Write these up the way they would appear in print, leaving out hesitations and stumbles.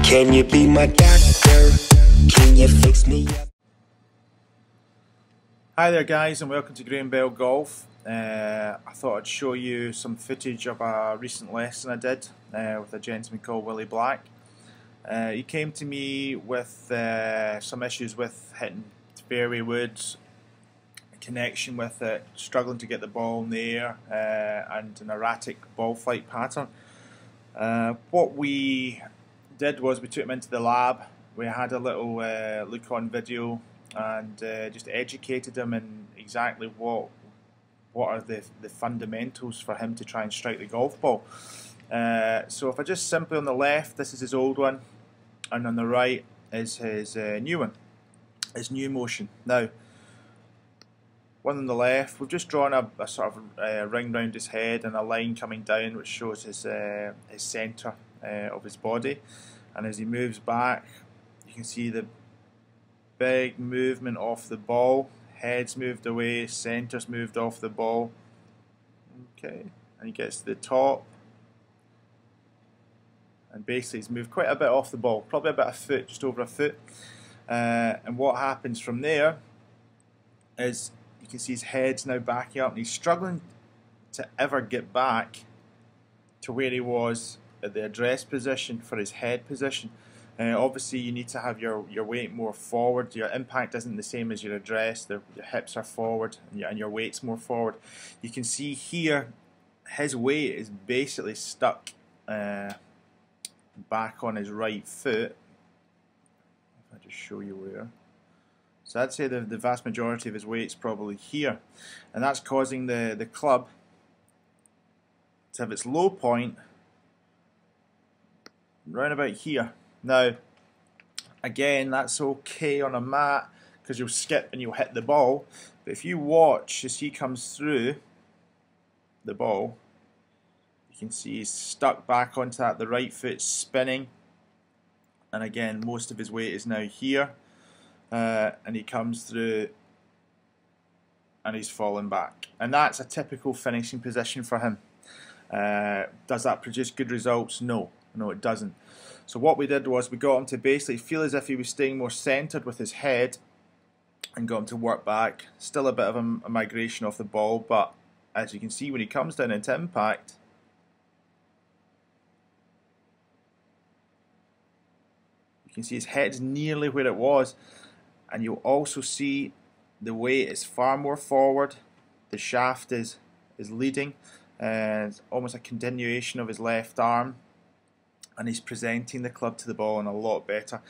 Can you be my doctor? Can you fix me up? Hi there guys, and welcome to Graemebell Golf. I thought I'd show you some footage of a recent lesson I did with a gentleman called Willie Black. He came to me with some issues with hitting fairway woods, connection with it, struggling to get the ball in the air, and an erratic ball flight pattern. What we did was we took him into the lab. We had a little look on video and just educated him in exactly what are the fundamentals for him to try and strike the golf ball. So if I just simply on the left, this is his old one, and on the right is his new one, his new motion. Now, one on the left, we've just drawn a sort of ring round his head and a line coming down which shows his centre of his body, and as he moves back you can see the big movement off the ball. Head's moved away, centre's moved off the ball. Okay, and he gets to the top, and basically he's moved quite a bit off the ball, probably about a foot, just over a foot. And what happens from there is you can see his head's now backing up, and he's struggling to ever get back to where he was at the address position for his head position. Obviously you need to have your weight more forward. Your impact isn't the same as your address. Your hips are forward and your weight's more forward. You can see here his weight is basically stuck back on his right foot. If I just show you where. So I'd say the vast majority of his weight's probably here, and that's causing the club to have its low point round about here. Now, again, that's okay on a mat because you'll skip and you'll hit the ball, but if you watch as he comes through the ball, you can see he's stuck back onto that, the right foot spinning, and again most of his weight is now here, and he comes through and he's fallen back, and that's a typical finishing position for him. Does that produce good results? No, it doesn't. So what we did was we got him to basically feel as if he was staying more centered with his head, and got him to work back. Still a bit of a migration off the ball, but as you can see when he comes down into impact, you can see his head's nearly where it was, and you'll also see the weight is far more forward. The shaft is leading, and it's almost a continuation of his left arm, and he's presenting the club to the ball in a lot better.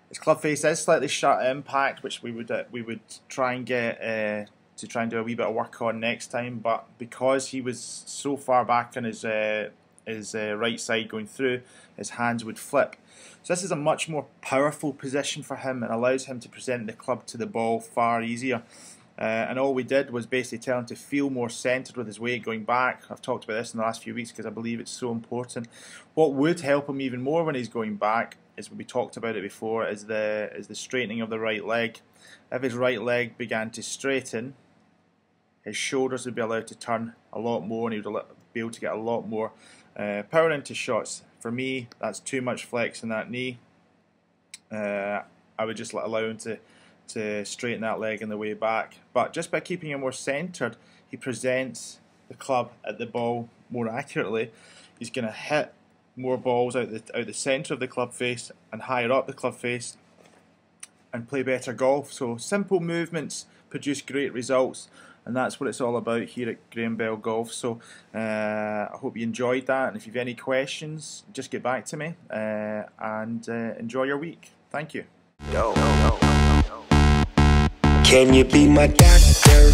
His club face is slightly shut at impact, which we would try and get to try and do a wee bit of work on next time. But because he was so far back on his right side going through, his hands would flip. So this is a much more powerful position for him and allows him to present the club to the ball far easier. And all we did was basically tell him to feel more centered with his weight going back. I've talked about this in the last few weeks because I believe it's so important. What would help him even more when he's going back, is we talked about it before, is the straightening of the right leg. If his right leg began to straighten, his shoulders would be allowed to turn a lot more, and he would be able to get a lot more power into shots. For me, that's too much flex in that knee. I would just allow him to straighten that leg on the way back. But just by keeping him more centered, he presents the club at the ball more accurately. He's going to hit more balls out the center of the club face and higher up the club face, and play better golf. So simple movements produce great results, and that's what it's all about here at Graemebell Golf. So I hope you enjoyed that, and if you've any questions, just get back to me, and enjoy your week. Thank you. Can you be my doctor?